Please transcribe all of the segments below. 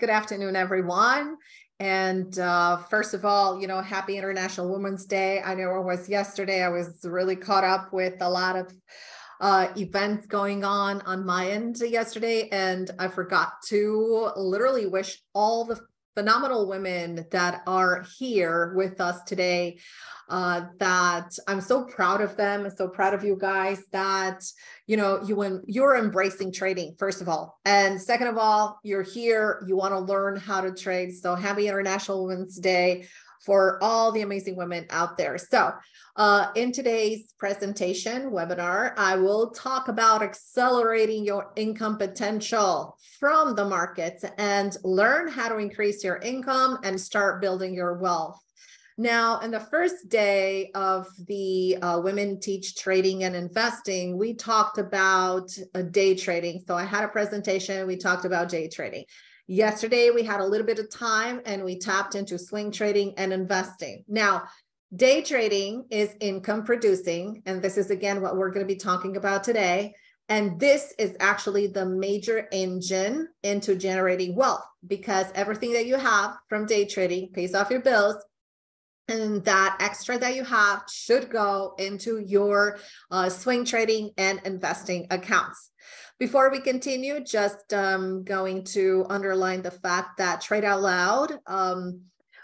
Good afternoon, everyone. And first of all, happy International Women's Day. I know it was yesterday. I was really caught up with a lot of events going on my end yesterday, and I forgot to literally wish all the phenomenal women that are here with us today, that I'm so proud of them and so proud of you guys that, you're embracing trading, first of all. And second of all, you're here, you want to learn how to trade. So happy International Women's Day for all the amazing women out there. So in today's presentation webinar, I will talk about accelerating your income potential from the markets and learn how to increase your income and start building your wealth. Now, in the first day of the Women Teach Trading and Investing, we talked about day trading. So I had a presentation, we talked about day trading. Yesterday, we had a little bit of time and we tapped into swing trading and investing. Now, day trading is income producing, and this is again what we're going to be talking about today. And this is actually the major engine into generating wealth, because everything that you have from day trading pays off your bills. And that extra that you have should go into your swing trading and investing accounts. Before we continue, just going to underline the fact that TradeOutLoud,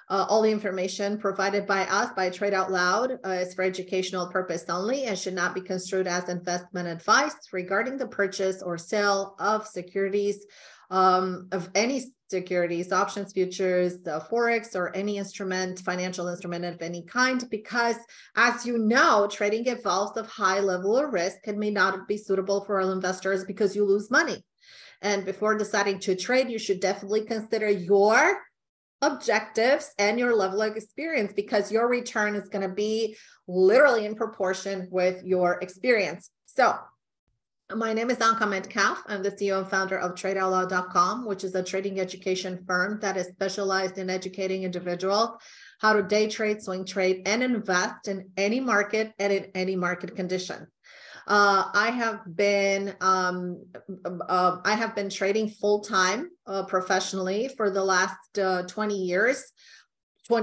all the information provided by us, by TradeOutLoud, is for educational purpose only and should not be construed as investment advice regarding the purchase or sale of securities, of any securities, options, futures, Forex, or any instrument, financial instrument of any kind, because as you know, trading involves a high level of risk and may not be suitable for all investors because you lose money. And before deciding to trade, you should definitely consider your objectives and your level of experience, because your return is going to be literally in proportion with your experience. So my name is Anka Metcalf. I'm the CEO and founder of TradeOutLoud.com, which is a trading education firm that is specialized in educating individuals how to day trade, swing trade, and invest in any market and in any market condition. I have been trading full time professionally for the last 20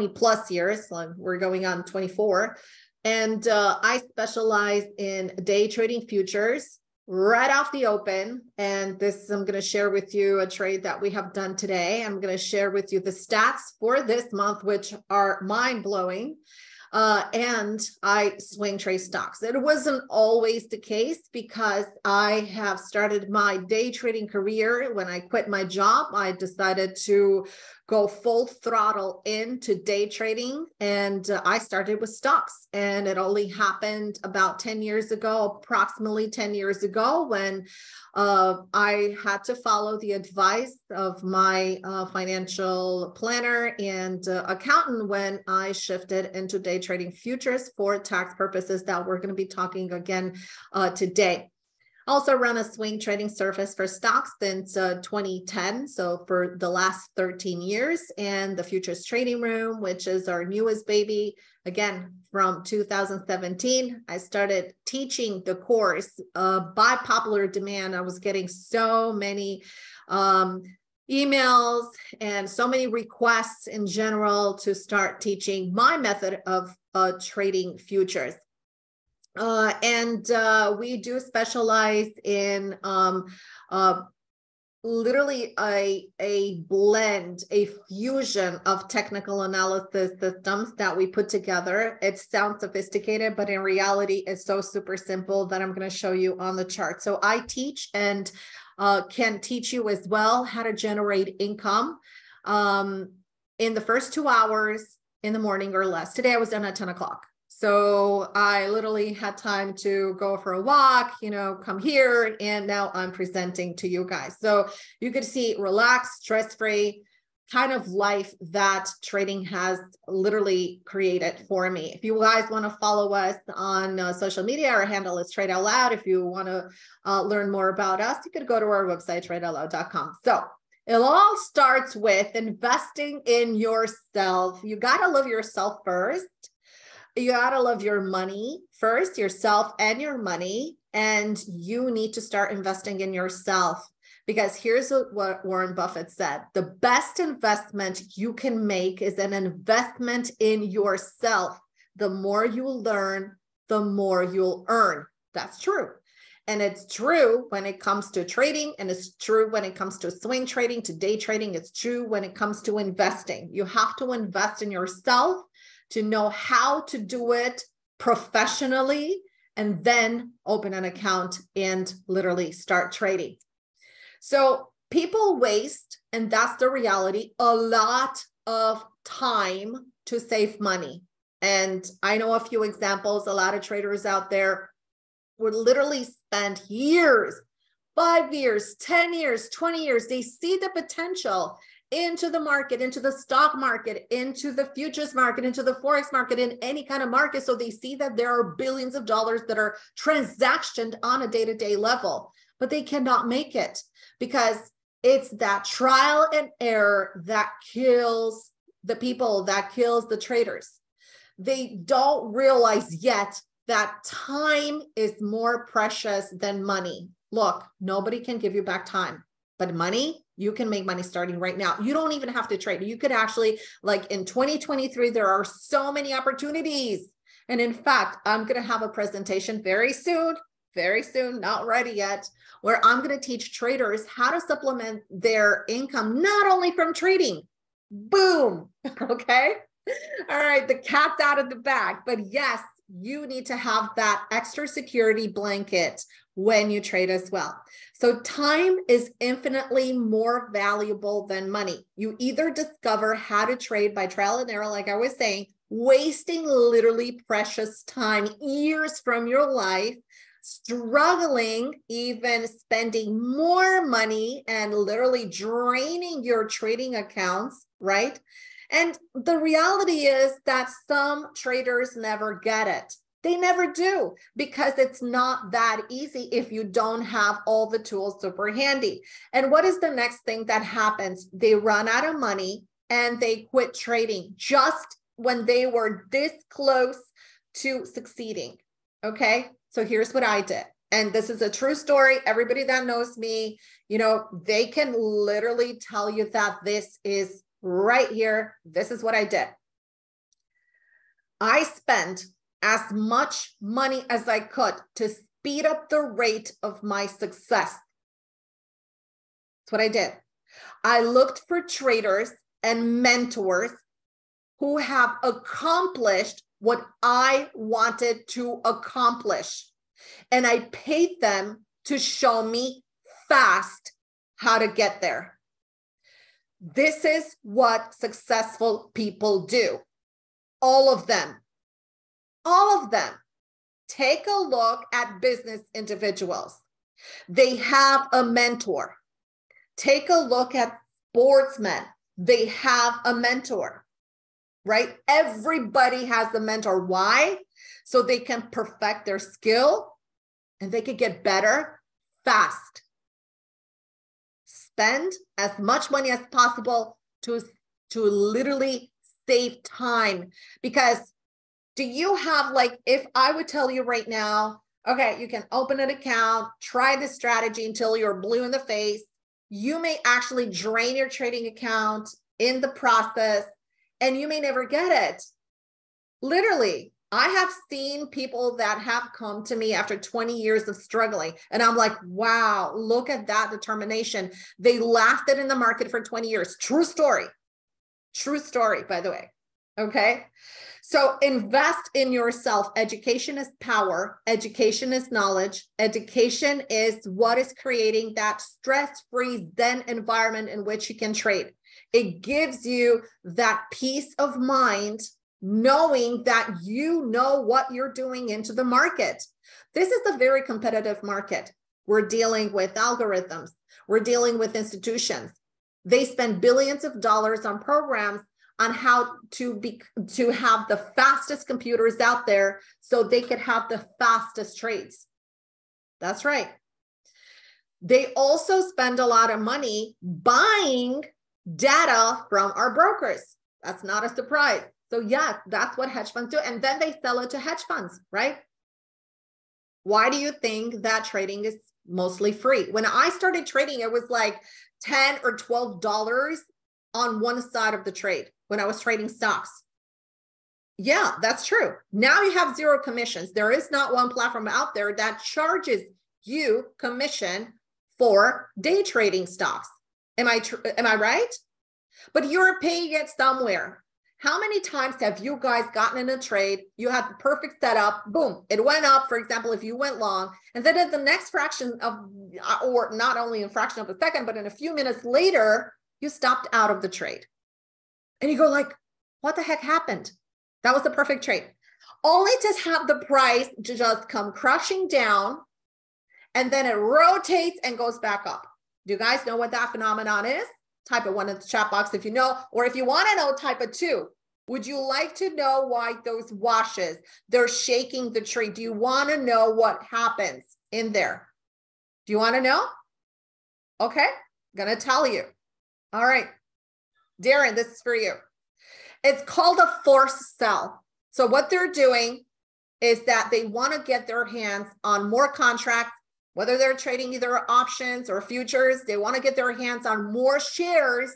plus years. We're going on 24, and I specialize in day trading futures right off the open. And this, I'm going to share with you a trade that we have done today. I'm going to share with you the stats for this month, which are mind-blowing. And I swing trade stocks. It wasn't always the case, because I have started my day trading career. When I quit my job, I decided to go full throttle into day trading, and I started with stocks. And it only happened about 10 years ago, approximately 10 years ago, when I had to follow the advice of my financial planner and accountant when I shifted into day trading futures for tax purposes that we're going to be talking again today. I also run a swing trading service for stocks since 2010, so for the last 13 years, and the Futures Trading Room, which is our newest baby, again, from 2017. I started teaching the course by popular demand. I was getting so many emails and so many requests in general to start teaching my method of trading futures. We do specialize in literally a blend, a fusion of technical analysis systems that we put together. It sounds sophisticated, but in reality, it's so super simple that I'm going to show you on the chart. So I teach and can teach you as well how to generate income in the first 2 hours in the morning or less. Today I was done at 10 o'clock. So I literally had time to go for a walk, come here, and now I'm presenting to you guys. So you could see relaxed, stress-free kind of life that trading has literally created for me. If you guys want to follow us on social media, our handle is TradeOutLoud. If you want to learn more about us, you could go to our website, TradeOutLoud.com. So it all starts with investing in yourself. You got to love yourself first. You gotta love your money first, yourself and your money, and you need to start investing in yourself. Because here's what Warren Buffett said: the best investment you can make is an investment in yourself. The more you learn, the more you'll earn. That's true. And it's true when it comes to trading, and it's true when it comes to swing trading, to day trading. It's true when it comes to investing. You have to invest in yourself to know how to do it professionally, and then open an account and literally start trading. So people waste, and that's the reality, a lot of time to save money. And I know a few examples. A lot of traders out there would literally spend years, 5 years, 10 years, 20 years. They see the potential into the market, into the stock market, into the futures market, into the Forex market, in any kind of market. So they see that there are billions of dollars that are transactioned on a day-to-day level, but they cannot make it because it's that trial and error that kills the people, that kills the traders. They don't realize yet that time is more precious than money. Look, nobody can give you back time, but money, you can make money starting right now. You don't even have to trade. You could actually, like in 2023, there are so many opportunities. And in fact, I'm going to have a presentation very soon, not ready yet, where I'm going to teach traders how to supplement their income, not only from trading. Boom. Okay. All right. The cat's out of the bag, but yes, you need to have that extra security blanket when you trade as well. So time is infinitely more valuable than money. You either discover how to trade by trial and error, like I was saying, wasting literally precious time, years from your life, struggling, even spending more money and literally draining your trading accounts, right? And the reality is that some traders never get it. They never do, because it's not that easy if you don't have all the tools super handy. And what is the next thing that happens? They run out of money and they quit trading just when they were this close to succeeding. Okay, so here's what I did. And this is a true story. Everybody that knows me, you know, they can literally tell you that this is right here. This is what I did. I spent as much money as I could to speed up the rate of my success. That's what I did. I looked for traders and mentors who have accomplished what I wanted to accomplish. And I paid them to show me fast how to get there. This is what successful people do. All of them. All of them. Take a look at business individuals. They have a mentor. Take a look at sportsmen. They have a mentor, right? Everybody has a mentor. Why? So they can perfect their skill and they can get better fast. Spend as much money as possible to literally save time. Because do you have, like, if I would tell you right now, okay, you can open an account, try this strategy until you're blue in the face. You may actually drain your trading account in the process, and you may never get it. Literally, I have seen people that have come to me after 20 years of struggling, and I'm like, wow, look at that determination. They lasted in the market for 20 years. True story. True story, by the way. Okay. So invest in yourself. Education is power. Education is knowledge. Education is what is creating that stress-free Zen environment in which you can trade. It gives you that peace of mind knowing that you know what you're doing into the market. This is a very competitive market. We're dealing with algorithms. We're dealing with institutions. They spend billions of dollars on programs on how to have the fastest computers out there so they could have the fastest trades. That's right. They also spend a lot of money buying data from our brokers. That's not a surprise. So yes, that's what hedge funds do. And then they sell it to hedge funds, right? Why do you think that trading is mostly free. When I started trading, it was like $10 or $12 on one side of the trade when I was trading stocks. Yeah, that's true. Now you have zero commissions. There is not one platform out there that charges you commission for day trading stocks. Am I right? But you're paying it somewhere. How many times have you guys gotten in a trade? You had the perfect setup, boom, it went up, for example, if you went long, and then at the next fraction of, or not only in fraction of a second, but in a few minutes later, you stopped out of the trade. And you go like, what the heck happened? That was the perfect trade. Only to have the price to just come crashing down, and then it rotates and goes back up. Do you guys know what that phenomenon is? Type of 1 in the chat box if you know, or if you want to know, type of 2. Would you like to know why those washes, they're shaking the trade? Do you want to know what happens in there? Do you want to know? Okay, I'm going to tell you. All right, Darren, this is for you. It's called a forced sell. So what they're doing is that they want to get their hands on more contracts, whether they're trading either options or futures. They want to get their hands on more shares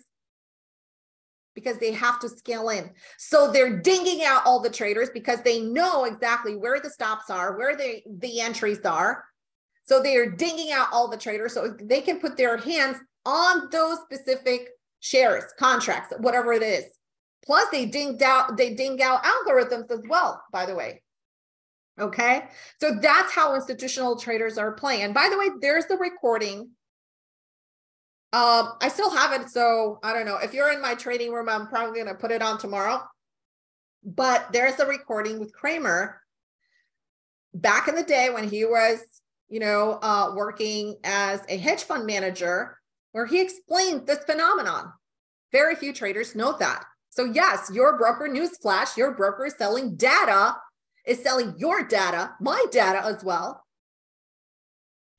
because they have to scale in. So they're dinging out all the traders because they know exactly where the stops are, where the entries are. So they are dinging out all the traders so they can put their hands on those specific shares, contracts, whatever it is. Plus they ding out algorithms as well, by the way. Okay, so that's how institutional traders are playing. And by the way, there's the recording. I still have it, so I don't know. If you're in my trading room, I'm probably going to put it on tomorrow. But there's a recording with Kramer back in the day when he was, working as a hedge fund manager, where he explained this phenomenon. Very few traders know that. So yes, your broker, newsflash, your broker is selling data, is selling your data, my data as well,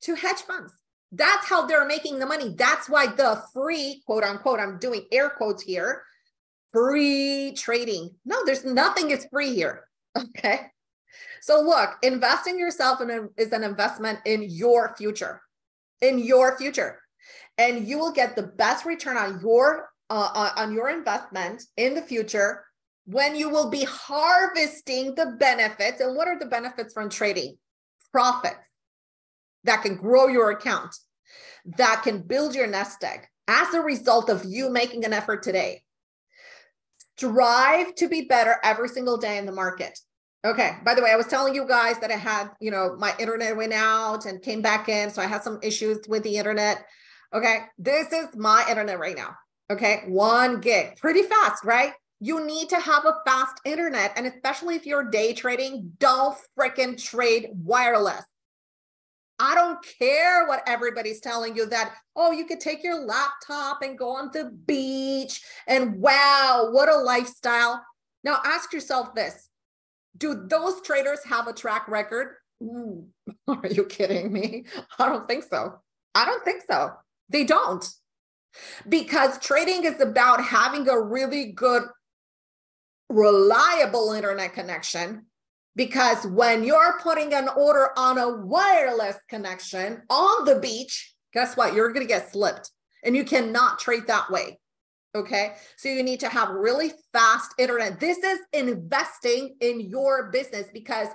to hedge funds. That's how they're making the money. That's why the free, quote unquote, I'm doing air quotes here, free trading. No, there's nothing is free here. Okay. So look, investing yourself is an investment in your future, and you will get the best return on your investment in the future when you will be harvesting the benefits. And what are the benefits from trading? Profits that can grow your account, that can build your nest egg as a result of you making an effort today. Strive to be better every single day in the market. Okay, by the way, I was telling you guys that I had, my internet went out and came back in. So I had some issues with the internet. Okay, this is my internet right now. Okay, 1 gig, pretty fast, right? You need to have a fast internet. And especially if you're day trading, don't freaking trade wireless. I don't care what everybody's telling you that, oh, you could take your laptop and go on the beach and wow, what a lifestyle. Now ask yourself this. Do those traders have a track record? Ooh, are you kidding me? I don't think so. They don't. Because trading is about having a really good, reliable internet connection. Because when you're putting an order on a wireless connection on the beach, guess what? You're going to get slipped and you cannot trade that way. Okay. So you need to have really fast internet. This is investing in your business because,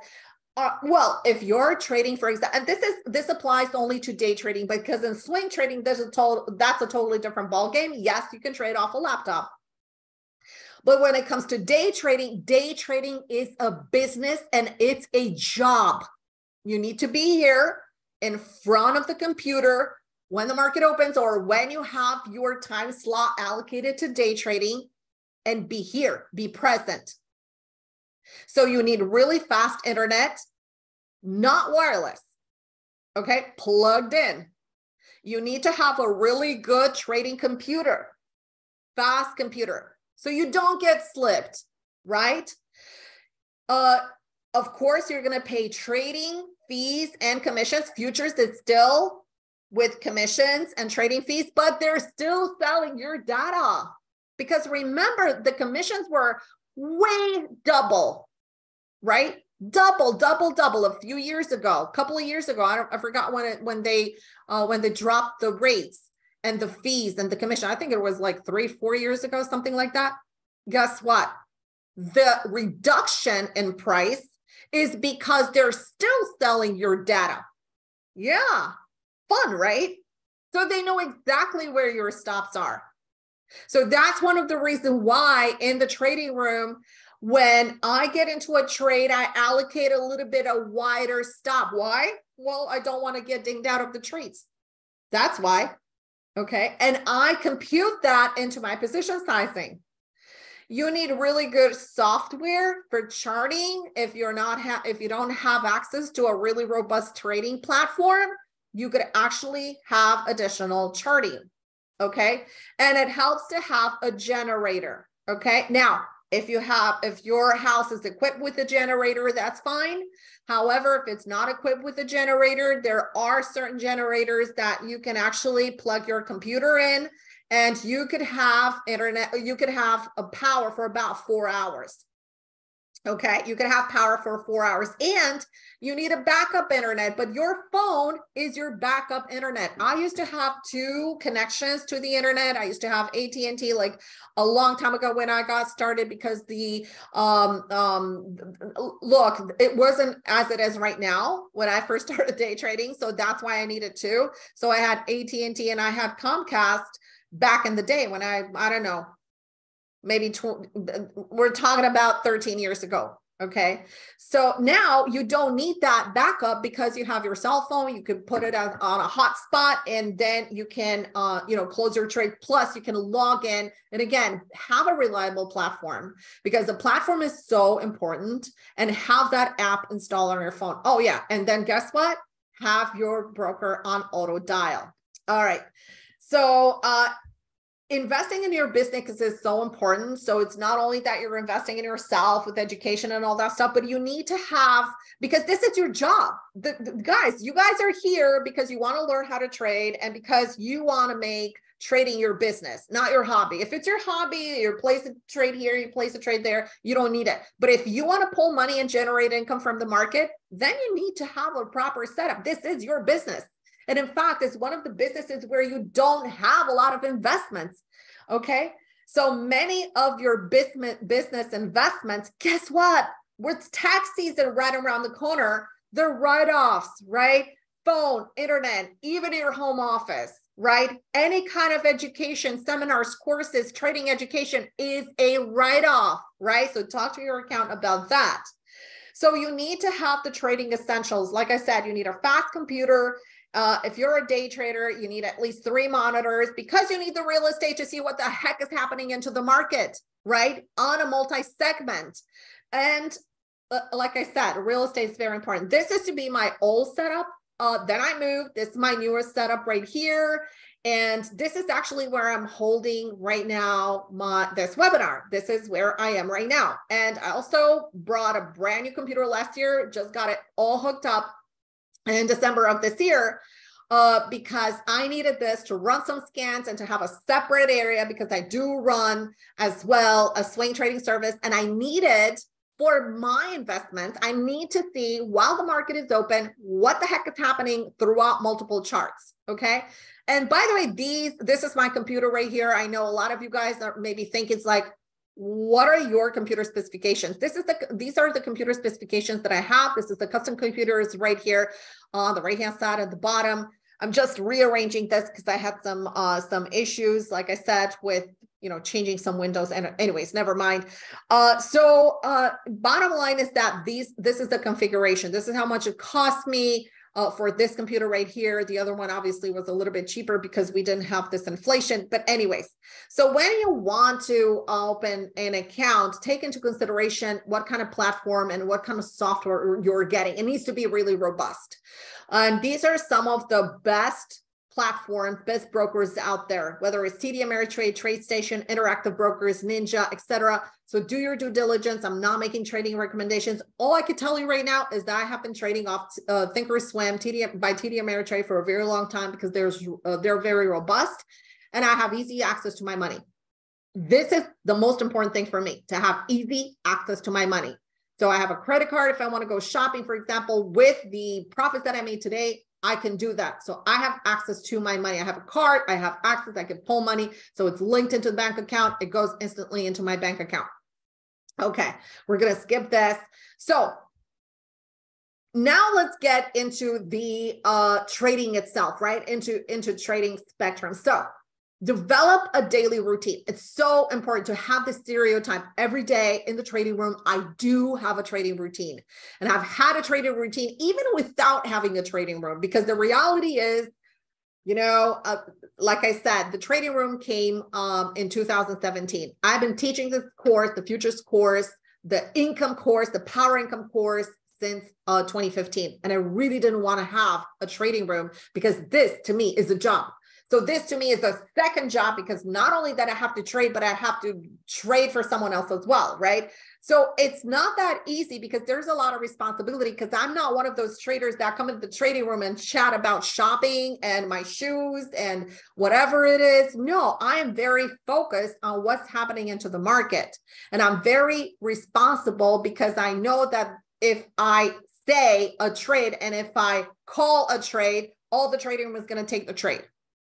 if you're trading, for example, and this applies only to day trading, because in swing trading, that's a totally different ball game. Yes, you can trade off a laptop. But when it comes to day trading is a business and it's a job. You need to be here in front of the computer when the market opens or when you have your time slot allocated to day trading, and be here, be present. So you need really fast internet, not wireless, okay, plugged in. You need to have a really good trading computer, fast computer, so you don't get slipped, right? Of course, you're going to pay trading fees and commissions. Futures is still with commissions and trading fees, but they're still selling your data. Because remember, the commissions were way double, right? double a few years ago, a couple of years ago. I forgot when they dropped the rates and the fees and the commission. I think it was like 3-4 years ago, something like that. Guess what? The reduction in price is because they're still selling your data. Yeah, fun, right? So they know exactly where your stops are. So that's one of the reasons why in the trading room, when I get into a trade, I allocate a little bit of wider stop. Why? Well, I don't want to get dinged out of the trades. That's why. Okay. And I compute that into my position sizing. You need really good software for charting. If you don't have access to a really robust trading platform, you could actually have additional charting. Okay. And it helps to have a generator. Okay. Now, if your house is equipped with a generator, that's fine. However, if it's not equipped with a generator, there are certain generators that you can actually plug your computer in, and you could have you could have a power for about 4 hours. Okay, you can have power for 4 hours, and you need a backup internet, but your phone is your backup internet. I used to have 2 connections to the internet. I used to have AT&T like a long time ago when I got started, because the look, it wasn't as it is right now when I first started day trading. So that's why I needed 2. So I had AT&T and I had Comcast back in the day when I don't know, maybe we're talking about 13 years ago. Okay. So now you don't need that backup because you have your cell phone. You can put it on a hotspot, and then you can, close your trade. Plus you can log in and again, have a reliable platform, because the platform is so important, and have that app installed on your phone. Oh yeah. And then guess what? Have your broker on auto dial. All right. So, investing in your business is so important. So it's not only that you're investing in yourself with education and all that stuff, but you need to have, because this is your job. Guys, you guys are here because you want to learn how to trade, and because you want to make trading your business, not your hobby. If it's your hobby, you place a trade here, you place a trade there, you don't need it. But if you want to pull money and generate income from the market, then you need to have a proper setup. This is your business. And in fact, it's one of the businesses where you don't have a lot of investments. Okay. So many of your business investments, guess what? With tax season right around the corner, they're write-offs, right? Phone, internet, even your home office, right? Any kind of education, seminars, courses, trading education is a write-off, right? So talk to your accountant about that. So you need to have the trading essentials. Like I said, you need a fast computer. If you're a day trader, you need at least 3 monitors, because you need the real estate to see what the heck is happening into the market, right? On a multi-segment. And like I said, real estate is very important. This is to be my old setup. Then I moved. This is my newest setup right here. And this is actually where I'm holding right now this webinar. This is where I am right now. And I also brought a brand new computer last year, just got it all hooked up in December of this year, because I needed this to run some scans and to have a separate area, because I do run as well a swing trading service. And I needed, for my investments, I need to see, while the market is open, what the heck is happening throughout multiple charts. Okay. And by the way, this is my computer right here. I know a lot of you guys are maybe think it's like, what are your computer specifications? These are the computer specifications that I have. This is the custom computers right here on the right-hand side at the bottom. I'm just rearranging this because I had some issues, like I said, with changing some windows. And anyways, never mind. Bottom line is that this is the configuration. This is how much it cost me for this computer right here. The other one obviously was a little bit cheaper because we didn't have this inflation. But anyways, so when you want to open an account, take into consideration what kind of platform and what kind of software you're getting. It needs to be really robust. And these are some of the best platforms, best brokers out there, whether it's TD Ameritrade, TradeStation, Interactive Brokers, Ninja, etc. So do your due diligence. I'm not making trading recommendations. All I can tell you right now is that I have been trading off Thinkorswim by TD Ameritrade for a very long time, because they're very robust, and I have easy access to my money. This is the most important thing for me, to have easy access to my money. So I have a credit card. If I want to go shopping, for example, with the profits that I made today, I can do that. So I have access to my money. I have a card, I have access, I can pull money. So it's linked into the bank account. It goes instantly into my bank account. Okay, we're going to skip this. So now let's get into the trading itself, right? Into trading spectrum. So develop a daily routine. It's so important to have this stereotype every day in the trading room. I do have a trading routine, and I've had a trading routine even without having a trading room, because the reality is, like I said, the trading room came in 2017. I've been teaching this course, the futures course, the income course, the power income course, since 2015. And I really didn't want to have a trading room, because this to me is a job. So this to me is a second job, because not only that I have to trade, but I have to trade for someone else as well, right? So it's not that easy, because there's a lot of responsibility, because I'm not one of those traders that come into the trading room and chat about shopping and my shoes and whatever it is. No, I am very focused on what's happening into the market. And I'm very responsible, because I know that if I say a trade and if I call a trade, all the trading room is going to take the trade.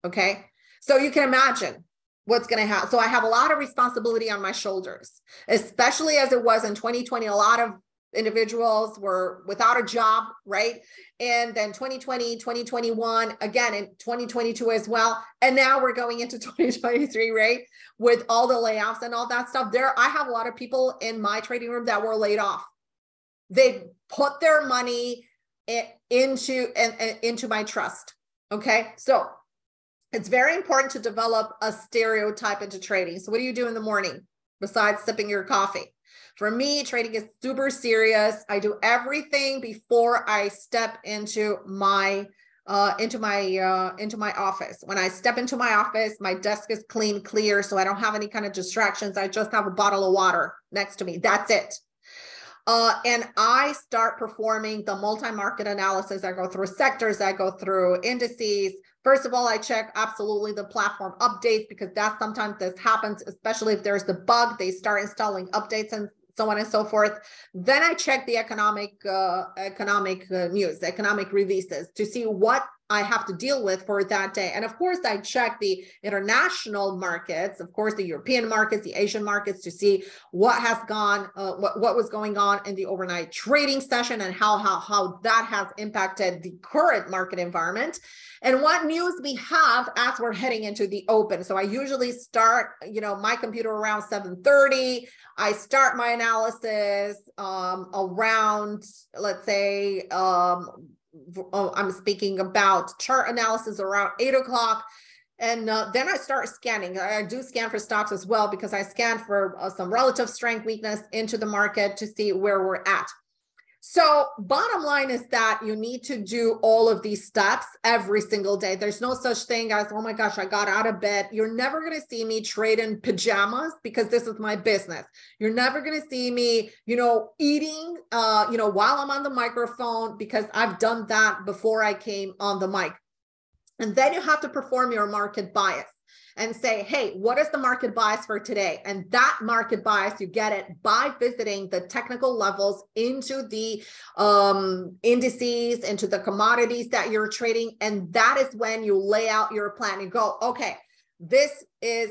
Okay. So you can imagine what's going to happen. So I have a lot of responsibility on my shoulders, especially as it was in 2020. A lot of individuals were without a job, right? And then 2020, 2021, again in 2022 as well. And now we're going into 2023, right? With all the layoffs and all that stuff there. I have a lot of people in my trading room that were laid off. They put their money into my trust. Okay. So it's very important to develop a stereotype into trading. So what do you do in the morning besides sipping your coffee? For me, trading is super serious. I do everything before I step into my office. When I step into my office, my desk is clean, clear, so I don't have any kind of distractions. I just have a bottle of water next to me. That's it. And I start performing the multi-market analysis. I go through sectors, I go through indices. First of all, I check absolutely the platform updates, because that sometimes this happens, especially if there's the bug, they start installing updates and so on and so forth. Then I check the economic news, economic releases, to see what I have to deal with for that day. And of course, I check the international markets, of course, the European markets, the Asian markets, to see what has gone, what was going on in the overnight trading session, and how that has impacted the current market environment, and what news we have as we're heading into the open. So I usually start, my computer around 7:30. I start my analysis around, let's say, I'm speaking about chart analysis around 8 o'clock. And then I start scanning. I do scan for stocks as well, because I scan for some relative strength, weakness into the market to see where we're at. So bottom line is that you need to do all of these steps every single day. There's no such thing as, oh my gosh, I got out of bed. You're never going to see me trade in pajamas, because this is my business. You're never going to see me, eating, while I'm on the microphone, because I've done that before I came on the mic. And then you have to perform your market bias and say, hey, what is the market bias for today? And that market bias, you get it by visiting the technical levels into the indices, into the commodities that you're trading. And that is when you lay out your plan and go, okay, this is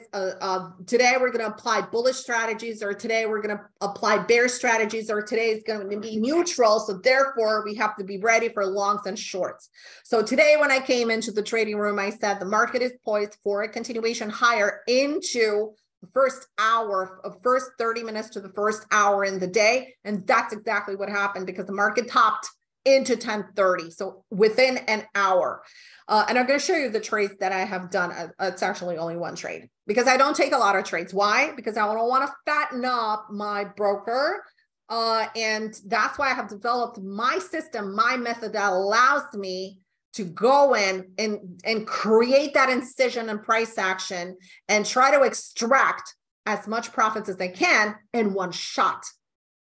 today we're going to apply bullish strategies, or today we're going to apply bear strategies, or today is going to be neutral. So therefore we have to be ready for longs and shorts. So today when I came into the trading room, I said the market is poised for a continuation higher into the first hour, of first 30 minutes to the first hour in the day. And that's exactly what happened, because the market topped into 10:30. So within an hour. And I'm going to show you the trades that I have done. It's actually only one trade, because I don't take a lot of trades. Why? Because I don't want to fatten up my broker. And that's why I have developed my system, my method that allows me to go in and create that incision and price action and try to extract as much profits as I can in one shot,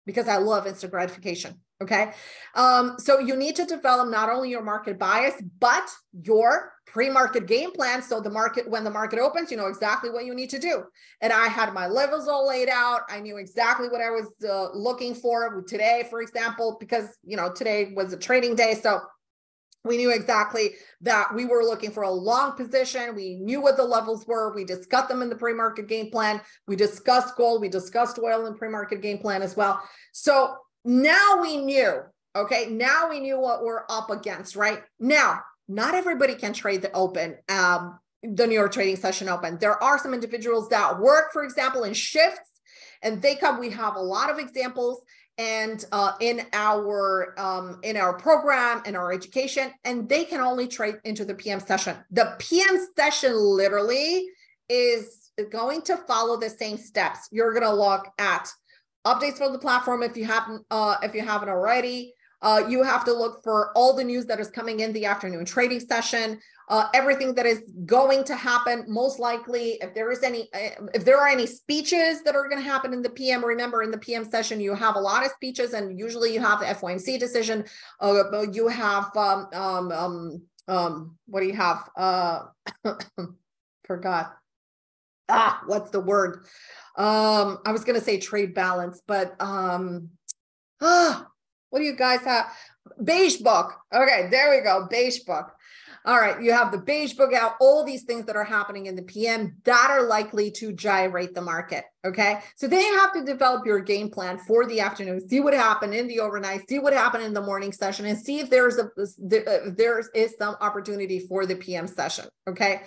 because I love instant gratification. Okay. So you need to develop not only your market bias, but your pre-market game plan. So when the market opens, you know exactly what you need to do. And I had my levels all laid out. I knew exactly what I was looking for today, for example, because, you know, today was a trading day. So we knew exactly that we were looking for a long position. We knew what the levels were. We discussed them in the pre-market game plan. We discussed gold. We discussed oil in pre-market game plan as well. So now we knew, okay, now we knew what we're up against, right? Now, not everybody can trade the open, the New York trading session open. There are some individuals that work, for example, in shifts, and we have a lot of examples and in our program, in our education, and they can only trade into the PM session. The PM session literally is going to follow the same steps. You're going to look at updates from the platform if you haven't already. You have to look for all the news that is coming in the afternoon trading session, everything that is going to happen. Most likely, if there are any speeches that are going to happen in the PM, remember in the PM session, you have a lot of speeches, and usually you have the FOMC decision. You have, what do you have? Forgot. What's the word? I was going to say trade balance, but, what do you guys have? Beige book. Okay, there we go. Beige book. All right, you have the beige book out, all these things that are happening in the PM that are likely to gyrate the market. Okay, so then you have to develop your game plan for the afternoon, see what happened in the overnight, see what happened in the morning session, and see if there is some opportunity for the PM session. Okay.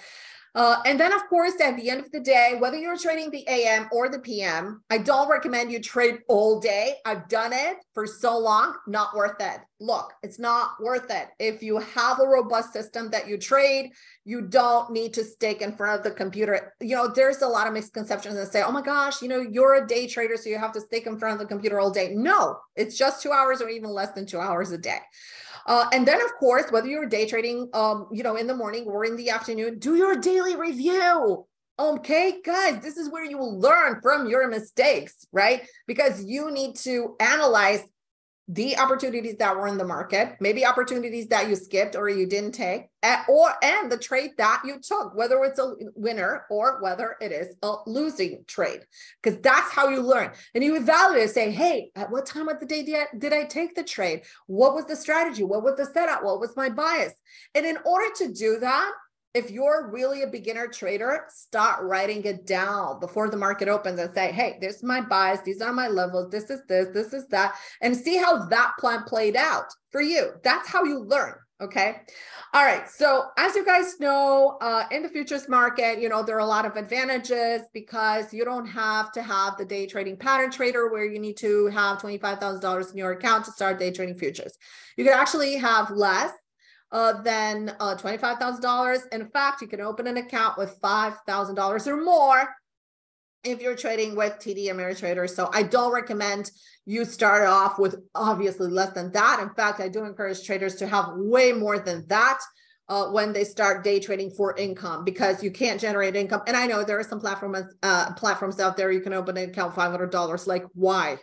And then, of course, at the end of the day, whether you're trading the AM or the PM, I don't recommend you trade all day. I've done it for so long, not worth it. Look, it's not worth it. If you have a robust system that you trade, you don't need to stick in front of the computer. You know, there's a lot of misconceptions that say, oh my gosh, you know, you're a day trader, so you have to stick in front of the computer all day. No, it's just 2 hours or even less than 2 hours a day. And then, of course, whether you're day trading, you know, in the morning or in the afternoon, do your daily review. Okay, guys, this is where you will learn from your mistakes, right? Because you need to analyze the opportunities that were in the market, maybe opportunities that you skipped or you didn't take, and the trade that you took, whether it's a winner or whether it is a losing trade, because that's how you learn. And you evaluate, say, hey, at what time of the day did I take the trade? What was the strategy? What was the setup? What was my bias? And in order to do that, if you're really a beginner trader, start writing it down before the market opens and say, hey, this is my bias. These are my levels. This is this, this is that, and see how that plan played out for you. That's how you learn. Okay. All right. So as you guys know, in the futures market, you know, there are a lot of advantages because you don't have to have the day trading pattern trader where you need to have $25,000 in your account to start day trading futures. You can actually have less than $25,000. In fact, you can open an account with $5,000 or more if you're trading with TD Ameritrader. So I don't recommend you start off with obviously less than that. In fact, I do encourage traders to have way more than that when they start day trading for income, because you can't generate income. And I know there are some platforms out there you can open an account $500. Like, why?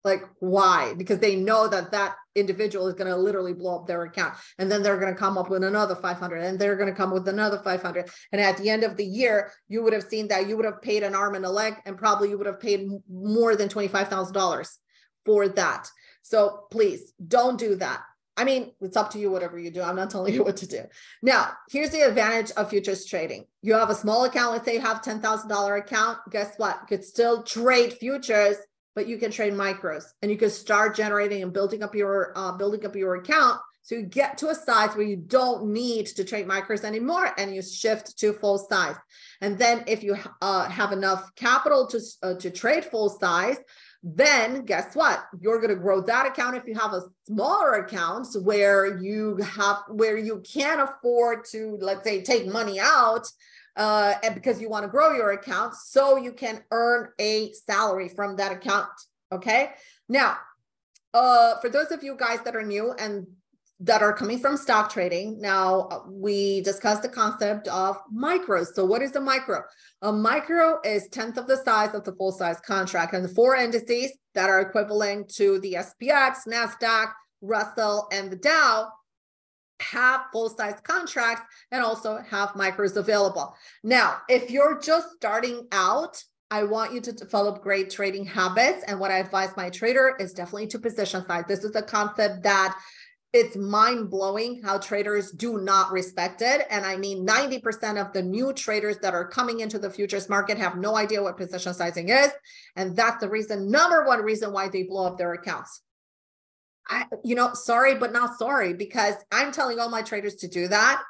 Like, why? Because they know that that individual is going to literally blow up their account. And then they're going to come up with another 500 and they're going to come with another 500. And at the end of the year, you would have seen that you would have paid an arm and a leg, and probably you would have paid more than $25,000 for that. So please don't do that. I mean, it's up to you, whatever you do. I'm not telling you what to do. Now, here's the advantage of futures trading. You have a small account. Let's say you have $10,000 account. Guess what? You could still trade futures, but you can trade micros, and you can start generating and building up your account. So you get to a size where you don't need to trade micros anymore, and you shift to full size. And then if you have enough capital to trade full size, then guess what? You're going to grow that account. If you have a smaller account where you can't afford to, let's say, take money out, and because you want to grow your account so you can earn a salary from that account. Okay. Now, for those of you guys that are new and that are coming from stock trading, now we discussed the concept of micros. So what is a micro? A micro is 1/10 of the size of the full size contract, and the 4 indices that are equivalent to the SPX, NASDAQ, Russell, and the Dow have full-size contracts and also have micros available. Now, if you're just starting out, I want you to develop great trading habits. And what I advise my trader is definitely to position size. This is a concept that it's mind-blowing how traders do not respect it. And I mean, 90% of the new traders that are coming into the futures market have no idea what position sizing is. And that's the reason, number one reason why they blow up their accounts. Sorry, but not sorry, because I'm telling all my traders to do that.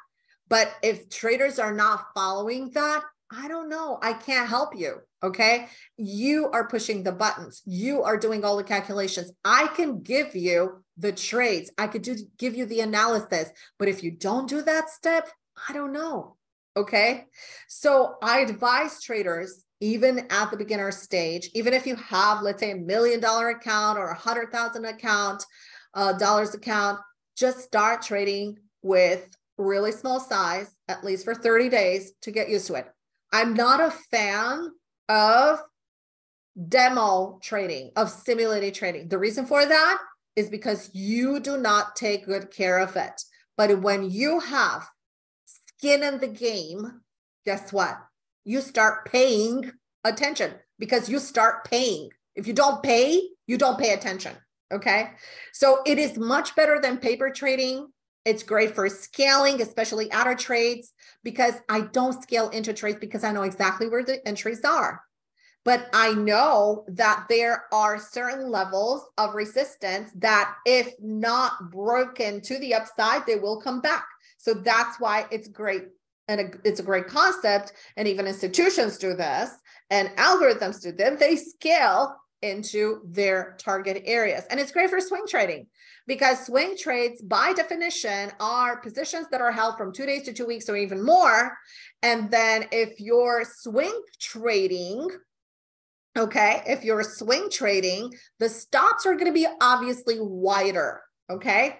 But if traders are not following that, I don't know. I can't help you. Okay. You are pushing the buttons. You are doing all the calculations. I can give you the trades. I could give you the analysis. But if you don't do that step, I don't know. Okay. So I advise traders, even at the beginner stage, even if you have, let's say, $1 million account or $100,000 dollars account, just start trading with really small size, at least for 30 days to get used to it. I'm not a fan of demo trading, of simulated trading. The reason for that is because you do not take good care of it. But when you have skin in the game, guess what? You start paying attention, because you start paying. If you don't pay, you don't pay attention. Okay. So it is much better than paper trading. It's great for scaling, especially outer trades, because I don't scale into trades because I know exactly where the entries are. But I know that there are certain levels of resistance that, if not broken to the upside, they will come back. So that's why it's great. And it's a great concept. And even institutions do this, and algorithms do them. They scale into their target areas. And it's great for swing trading, because swing trades by definition are positions that are held from 2 days to 2 weeks or even more. And then if you're swing trading, if you're swing trading, the stops are going to be obviously wider. Okay.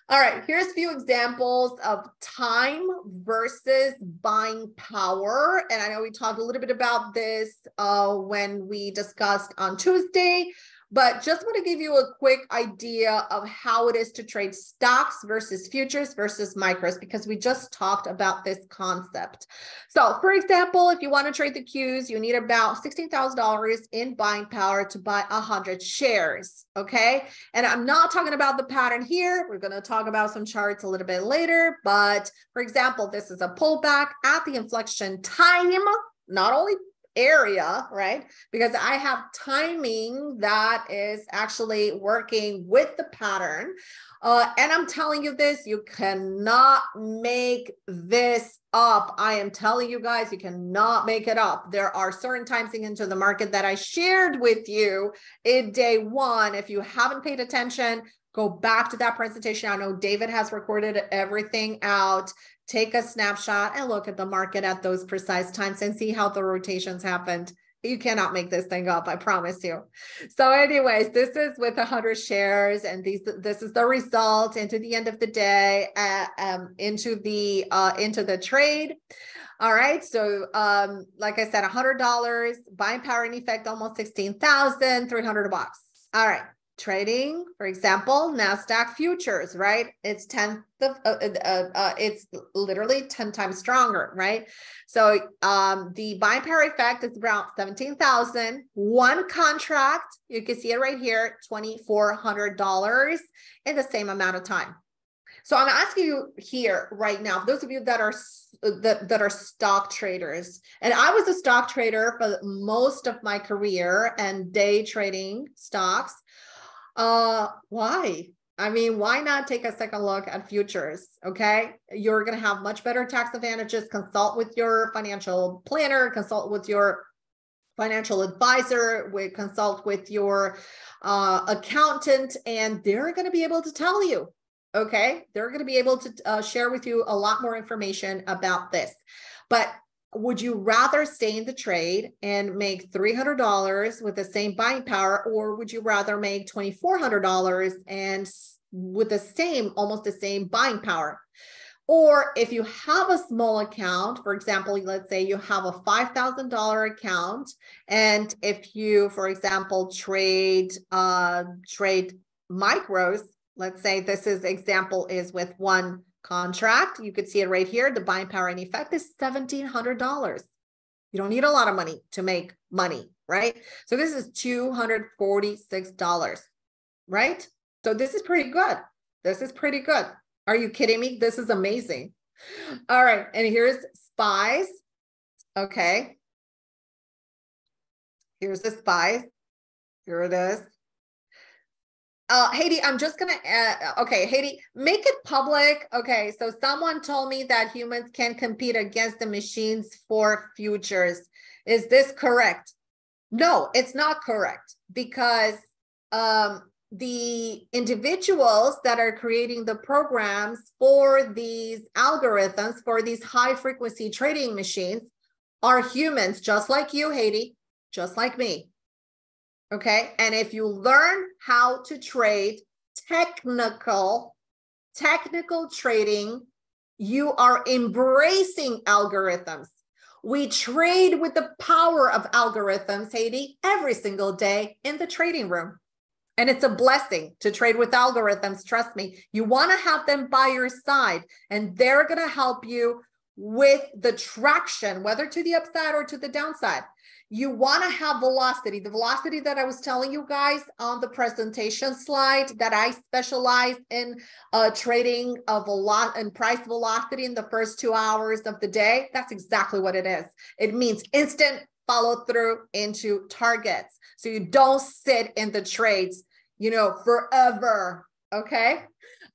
All right, here's a few examples of time versus buying power. And I know we talked a little bit about this when we discussed on Tuesday, but just want to give you a quick idea of how it is to trade stocks versus futures versus micros, because we just talked about this concept. So for example, if you want to trade the Qs, you need about $16,000 in buying power to buy 100 shares. Okay. And I'm not talking about the pattern here. We're going to talk about some charts a little bit later. But for example, this is a pullback at the inflection time, not only area, right? Because I have timing that is actually working with the pattern. And I'm telling you this, you cannot make this up. I am telling you guys, you cannot make it up. There are certain times into the market that I shared with you in day one. If you haven't paid attention, go back to that presentation. I know David has recorded everything out. Take a snapshot and look at the market at those precise times and see how the rotations happened. You cannot make this thing up, I promise you. So anyways, this is with 100 shares, and this is the result into the end of the day, into the trade. All right, so like I said, $100, buying power in effect almost 16,300 bucks. All right. Trading, for example, NASDAQ futures, right? It's it's literally 10 times stronger, right? So the buying power effect is around 17,000. One contract, you can see it right here, $2,400 in the same amount of time. So I'm asking you here right now, those of you that are stock traders, and I was a stock trader for most of my career and day trading stocks. Why? I mean, why not take a second look at futures? Okay. You're going to have much better tax advantages. Consult with your financial planner, consult with your financial advisor, consult with your accountant, and they're going to be able to tell you. Okay. They're going to be able to share with you a lot more information about this. But would you rather stay in the trade and make $300 with the same buying power, or would you rather make $2,400 and with almost the same buying power? Or if you have a small account, for example, let's say you have a $5,000 account, and if you, for example, trade micros, let's say example is with one contract. You could see it right here. The buying power in effect is $1,700. You don't need a lot of money to make money, right? So this is $246, right? So this is pretty good. This is pretty good. Are you kidding me? This is amazing. All right. And here's SPYs. Okay. Here's the SPYs. Here it is. Haiti, I'm just going to add, okay, Haiti, make it public. Okay, so someone told me that humans can compete against the machines for futures. Is this correct? No, it's not correct, because the individuals that are creating the programs for these algorithms, for these high frequency trading machines, are humans, just like you, Haiti, just like me. Okay. And if you learn how to trade technical trading, you are embracing algorithms. We trade with the power of algorithms, Haiti, every single day in the trading room. And it's a blessing to trade with algorithms. Trust me, you want to have them by your side, and they're going to help you with the traction, whether to the upside or to the downside. You want to have velocity, the velocity that I was telling you guys on the presentation slide, that I specialize in trading and price velocity in the first 2 hours of the day. That's exactly what it is. It means instant follow through into targets. So you don't sit in the trades, forever. Okay.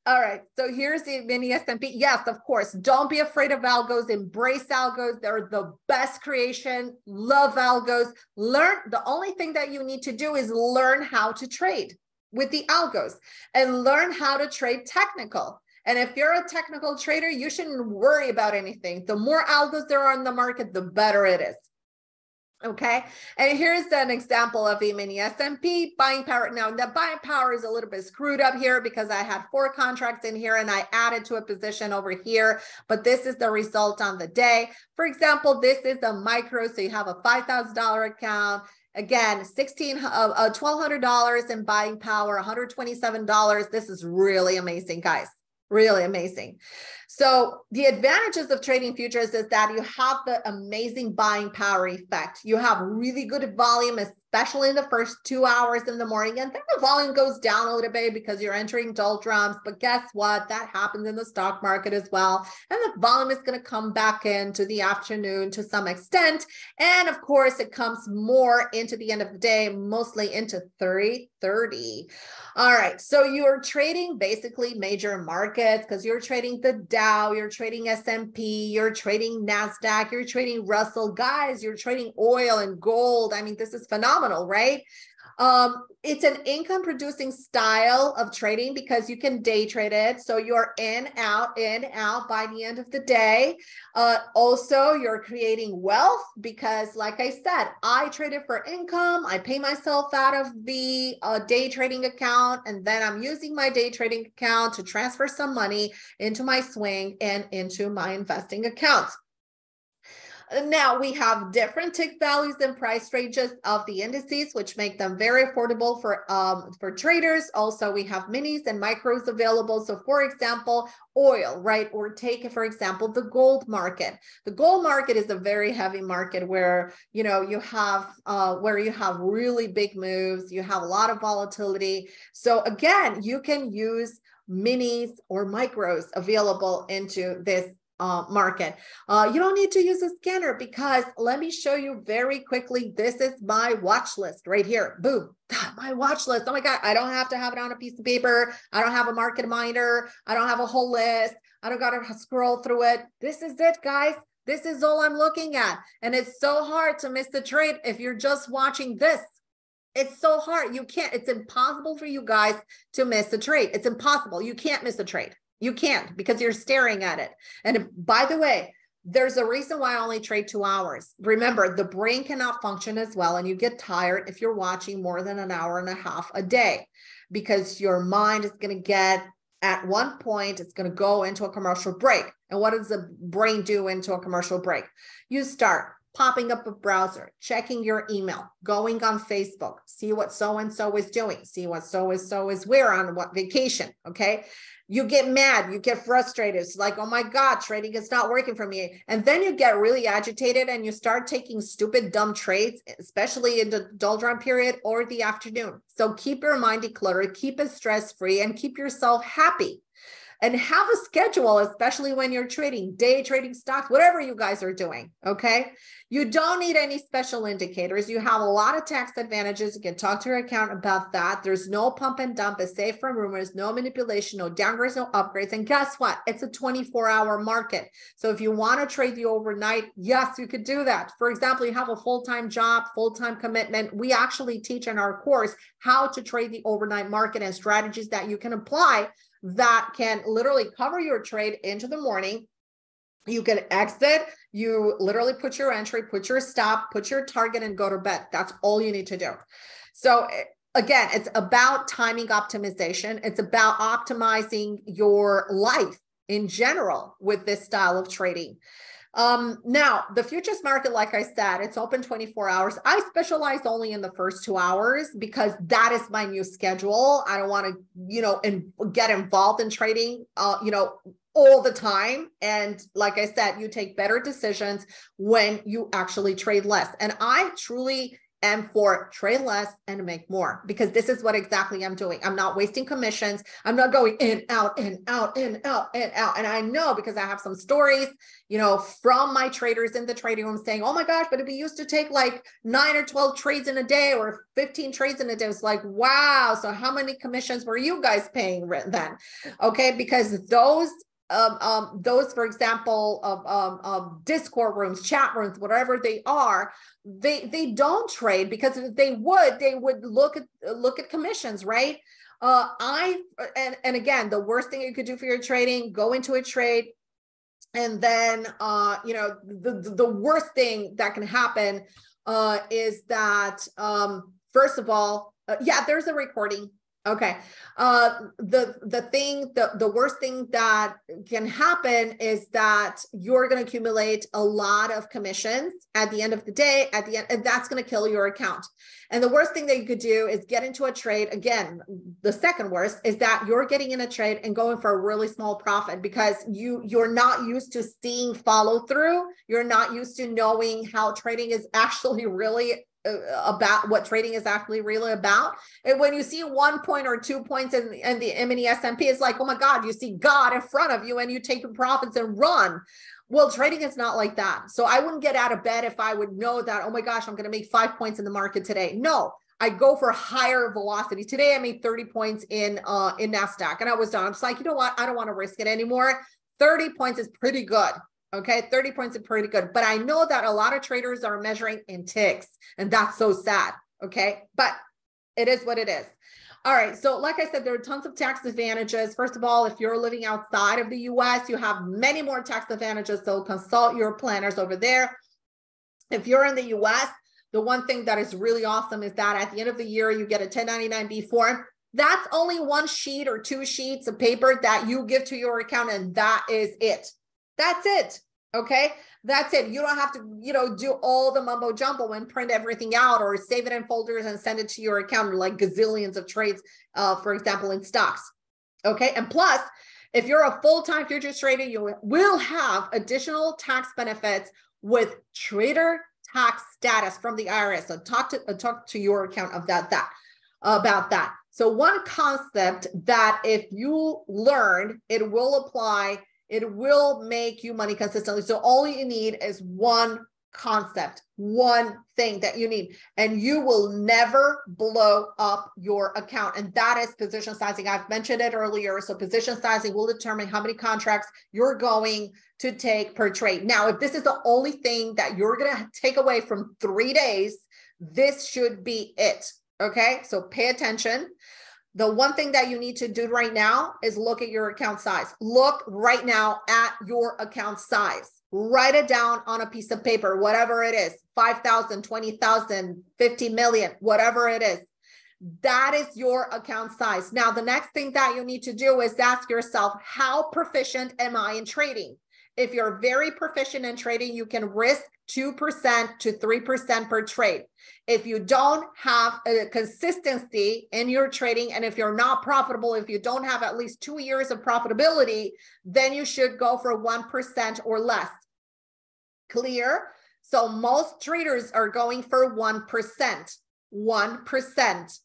All right. So here's the mini S&P. Yes, of course. Don't be afraid of algos. Embrace algos. They're the best creation. Love algos. Learn. The only thing that you need to do is learn how to trade with the algos and learn how to trade technical. And if you're a technical trader, you shouldn't worry about anything. The more algos there are in the market, the better it is. Okay, and here's an example of a mini S&P buying power. Now, the buying power is a little bit screwed up here because I had 4 contracts in here and I added to a position over here, but this is the result on the day. For example, this is a micro, so you have a $5,000 account. Again, $1,200 in buying power, $127. This is really amazing, guys. Really amazing. So the advantages of trading futures is that you have the amazing buying power effect. You have really good volume, especially in the first 2 hours in the morning. And then the volume goes down a little bit because you're entering doldrums. But guess what? That happens in the stock market as well. And the volume is going to come back into the afternoon to some extent. And of course, it comes more into the end of the day, mostly into 3:30. All right. So you're trading basically major markets because you're trading the Dow, you're trading S&P, you're trading NASDAQ, you're trading Russell. Guys, you're trading oil and gold. I mean, this is phenomenal, right? It's an income producing style of trading because you can day trade it. So you're in, out by the end of the day. Also, you're creating wealth because, like I said, I traded for income. I pay myself out of the day trading account, and then I'm using my day trading account to transfer some money into my swing and into my investing accounts. Now we have different tick values and price ranges of the indices, which make them very affordable for traders. Also, we have minis and micros available. So for example, oil, right? Or take, for example, the gold market. The gold market is a very heavy market where, you have really big moves. You have a lot of volatility. So again, you can use minis or micros available into this market. You don't need to use a scanner because let me show you very quickly. This is my watch list right here. Boom. My watch list. Oh my God. I don't have to have it on a piece of paper. I don't have a market minder. I don't have a whole list. I don't got to scroll through it. This is it, guys. This is all I'm looking at. And it's so hard to miss the trade if you're just watching this. It's so hard. You can't. It's impossible for you guys to miss the trade. It's impossible. You can't miss a trade. You can't because you're staring at it. And by the way, there's a reason why I only trade 2 hours. Remember, the brain cannot function as well, and you get tired if you're watching more than an hour and a half a day because your mind is going to get, at one point, it's going to go into a commercial break. And what does the brain do into a commercial break? You start popping up a browser, checking your email, going on Facebook, see what so-and-so is doing, see what so-and-so is where on what vacation, okay? You get mad, you get frustrated. It's like, oh my God, trading is not working for me. And then you get really agitated and you start taking stupid, dumb trades, especially in the doldrum period or the afternoon. So keep your mind decluttered, keep it stress-free, and keep yourself happy. And have a schedule, especially when you're trading, day trading stocks, whatever you guys are doing, okay? You don't need any special indicators. You have a lot of tax advantages. You can talk to your accountant about that. There's no pump and dump. It's safe from rumors, no manipulation, no downgrades, no upgrades. And guess what? It's a 24-hour market. So if you want to trade the overnight, yes, you could do that. For example, you have a full-time job, full-time commitment. We actually teach in our course how to trade the overnight market and strategies that you can apply that can literally cover your trade into the morning. You can exit, you literally put your entry, put your stop, put your target, and go to bed. That's all you need to do. So again, it's about timing optimization. It's about optimizing your life in general with this style of trading. Now the futures market, like I said, it's open 24 hours. I specialize only in the first 2 hours because that is my new schedule. I don't want to, get involved in trading, all the time. And like I said, you take better decisions when you actually trade less. And I truly am for trade less and make more, because this is what exactly I'm doing. I'm not wasting commissions. I'm not going in, out, in, out, in, out, in, out. And I know, because I have some stories, from my traders in the trading room saying, oh my gosh, but we used to take like 9 or 12 trades in a day or 15 trades in a day. It's like, wow. So how many commissions were you guys paying then? Okay. Because those, for example, Discord rooms, chat rooms, whatever they are, they don't trade, because if they would look at commissions, right? And again, the worst thing you could do for your trading, go into a trade, and then the worst thing that can happen is that first of all, there's a recording. Okay. The worst thing that can happen is that you're going to accumulate a lot of commissions at the end of the day, and that's going to kill your account. And the worst thing that you could do is get into a trade. Again, the second worst is that you're getting in a trade and going for a really small profit, because you're not used to seeing follow through. You're not used to knowing how trading is actually really about, what trading is actually really about. And when you see 1 point or 2 points in the mini S&P, it's like, oh my God, you see God in front of you and you take your profits and run. Well, trading is not like that. So I wouldn't get out of bed if I would know that, oh my gosh, I'm going to make 5 points in the market today. No, I go for higher velocity. Today I made 30 points in NASDAQ, and I was done. I'm just like, you know what? I don't want to risk it anymore. 30 points is pretty good. Okay, 30 points is pretty good. But I know that a lot of traders are measuring in ticks, and that's so sad. Okay, but it is what it is. All right, so like I said, there are tons of tax advantages. First of all, if you're living outside of the US, you have many more tax advantages. So consult your planners over there. If you're in the US, the one thing that is really awesome is that at the end of the year, you get a 1099-B form. That's only 1 sheet or 2 sheets of paper that you give to your accountant, and that is it. That's it. Okay. That's it. You don't have to, do all the mumbo jumbo and print everything out or save it in folders and send it to your accountant, like gazillions of trades, for example, in stocks. Okay. And plus, if you're a full-time futures trader, you will have additional tax benefits with trader tax status from the IRS. So talk to your accountant about that. So one concept that if you learn, it will apply. It will make you money consistently. So all you need is one concept, one thing that you need, and you will never blow up your account. And that is position sizing. I've mentioned it earlier. So position sizing will determine how many contracts you're going to take per trade. Now, if this is the only thing that you're going to take away from 3 days, this should be it. Okay. So pay attention. The one thing that you need to do right now is look at your account size. Look right now at your account size. Write it down on a piece of paper, whatever it is, 5,000, 20,000, 50 million, whatever it is. That is your account size. Now, the next thing that you need to do is ask yourself, how proficient am I in trading? If you're very proficient in trading, you can risk 2% to 3% per trade. If you don't have a consistency in your trading, and if you're not profitable, if you don't have at least 2 years of profitability, then you should go for 1% or less. Clear? So most traders are going for 1%. 1%.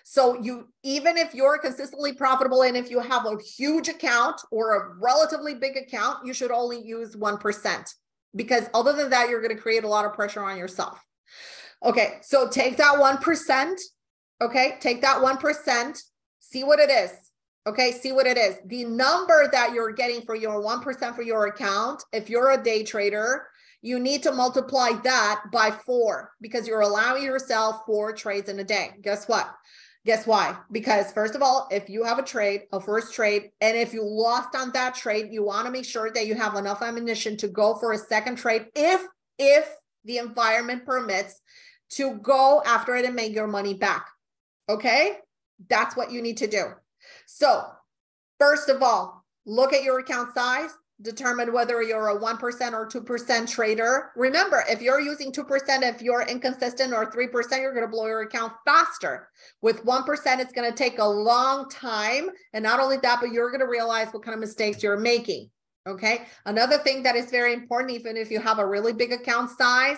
So even if you're consistently profitable and if you have a huge account or a relatively big account, you should only use 1%, because other than that, you're going to create a lot of pressure on yourself. Okay, so take that 1%. Okay, take that 1%, see what it is. Okay, see what it is. The number that you're getting for your 1% for your account, if you're a day trader, you need to multiply that by 4, because you're allowing yourself 4 trades in a day. Guess what? Guess why? Because first of all, if you have a first trade, and if you lost on that trade, you want to make sure that you have enough ammunition to go for a second trade if the environment permits, to go after it and make your money back. Okay? That's what you need to do. So first of all, look at your account size. Determine whether you're a 1% or 2% trader. Remember, if you're using 2%, if you're inconsistent, or 3%, you're going to blow your account faster. With 1%, it's going to take a long time. And not only that, but you're going to realize what kind of mistakes you're making. Okay. Another thing that is very important, even if you have a really big account size,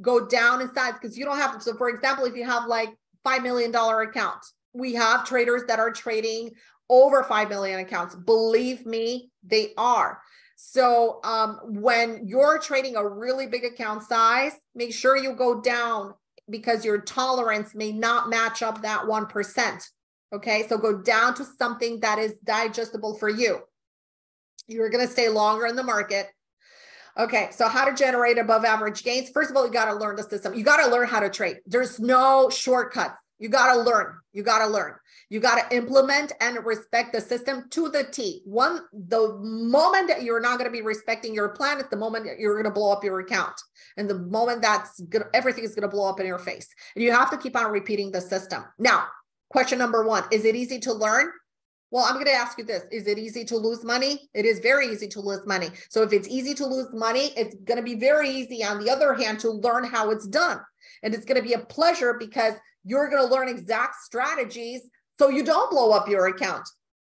go down in size, because you don't have to. So for example, if you have like $5 million account, we have traders that are trading over 5 million accounts. Believe me, they are. So when you're trading a really big account size, make sure you go down, because your tolerance may not match up that 1%. Okay, so go down to something that is digestible for you. You're going to stay longer in the market. Okay, so how to generate above average gains. First of all, you got to learn the system. You got to learn how to trade. There's no shortcuts. You got to learn. You got to learn. You got to implement and respect the system to the T. The moment that you're not going to be respecting your plan is the moment that you're going to blow up your account. And the moment everything is going to blow up in your face. And you have to keep on repeating the system. Now, question number 1, is it easy to learn? Well, I'm going to ask you this. Is it easy to lose money? It is very easy to lose money. So if it's easy to lose money, it's going to be very easy, on the other hand, to learn how it's done. And it's going to be a pleasure, because you're going to learn exact strategies so you don't blow up your account.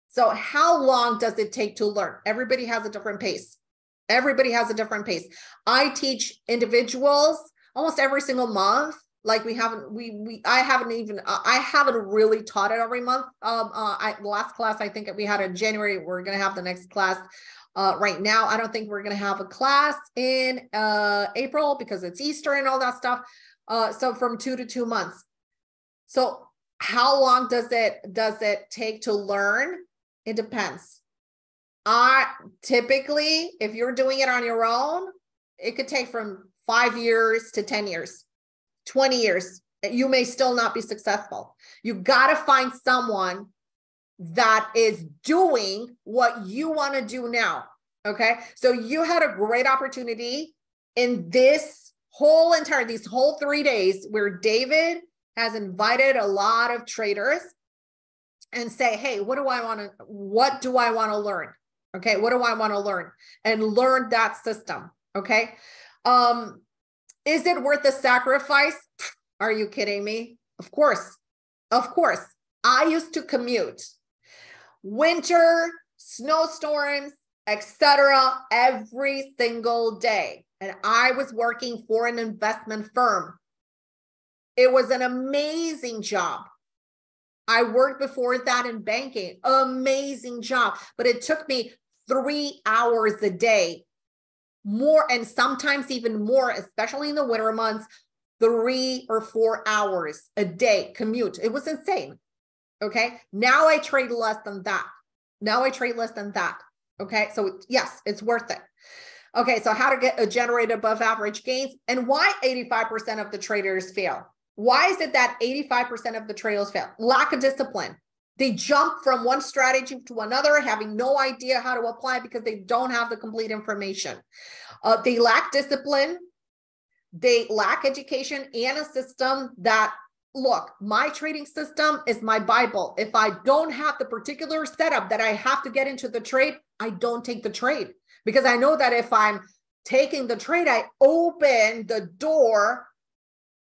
So how long does it take to learn? Everybody has a different pace. Everybody has a different pace. I teach individuals almost every single month. Like I haven't really taught it every month. The last class, I think we had in January. We're going to have the next class right now. I don't think we're going to have a class in April, because it's Easter and all that stuff. So from 2 to 2 months. So how long does it take to learn? It depends. Typically, if you're doing it on your own, it could take from 5 years to 10 years, 20 years. You may still not be successful. You got to find someone that is doing what you want to do now. Okay. So you had a great opportunity in these whole 3 days, where David has invited a lot of traders and say, hey, what do I want to learn? Okay. What do I want to learn? And learn that system. Okay. Is it worth the sacrifice? Are you kidding me? Of course. Of course. I used to commute winter, snowstorms, etc. every single day. And I was working for an investment firm. It was an amazing job. I worked before that in banking, amazing job, but it took me 3 hours a day, more, and sometimes even more, especially in the winter months, 3 or 4 hours a day commute. It was insane. Okay. Now I trade less than that. Okay. So yes, it's worth it. Okay. So how to generate above average gains, and why 85% of the traders fail. Why is it that 85% of the traders fail? Lack of discipline. They jump from one strategy to another, having no idea how to apply, because they don't have the complete information. They lack discipline. They lack education and a system that, look, my trading system is my Bible. If I don't have the particular setup that I have to get into the trade, I don't take the trade. because I know that if I'm taking the trade, I open the door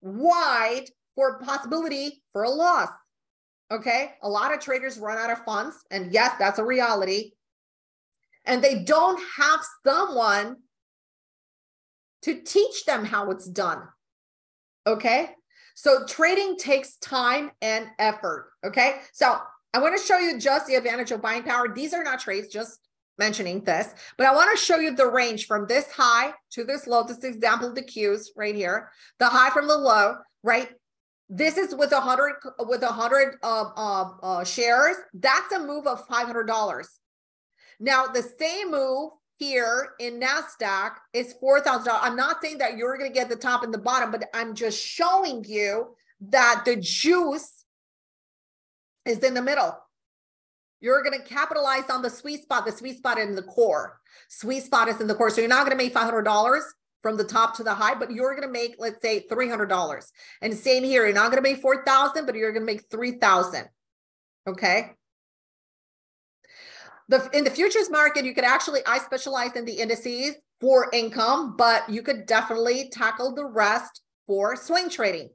wide for possibility for a loss. Okay. A lot of traders run out of funds, and yes, that's a reality. And they don't have someone to teach them how it's done. Okay. So trading takes time and effort. Okay. So I want to show you just the advantage of buying power. These are not trades, just mentioning this, but I want to show you the range from this high to this low. This example of the Qs right here, the high from the low, right? This is with 100 shares. That's a move of $500. Now the same move here in NASDAQ is $4,000. I'm not saying that you're going to get the top and the bottom, but I'm just showing you that the juice is in the middle. You're going to capitalize on the sweet spot. The sweet spot in the core. Sweet spot is in the core. So you're not going to make $500 from the top to the high, but you're going to make, let's say, $300. And same here. You're not going to make 4,000, but you're going to make 3,000. Okay. In the futures market, you could actually, I specialize in the indices for income, but you could definitely tackle the rest for swing trading.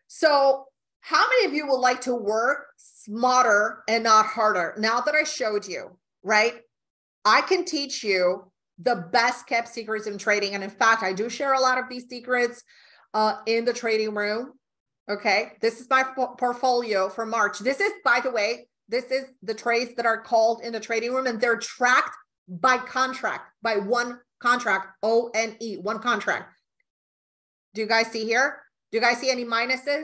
So how many of you would like to work smarter and not harder? Now that I showed you, right? I can teach you the best kept secrets in trading. And in fact, I do share a lot of these secrets in the trading room. Okay. This is my portfolio for March. This is, by the way, this is the trades that are called in the trading room, and they're tracked by contract, by one contract, O-N-E, one contract. Do you guys see here? Do you guys see any minuses?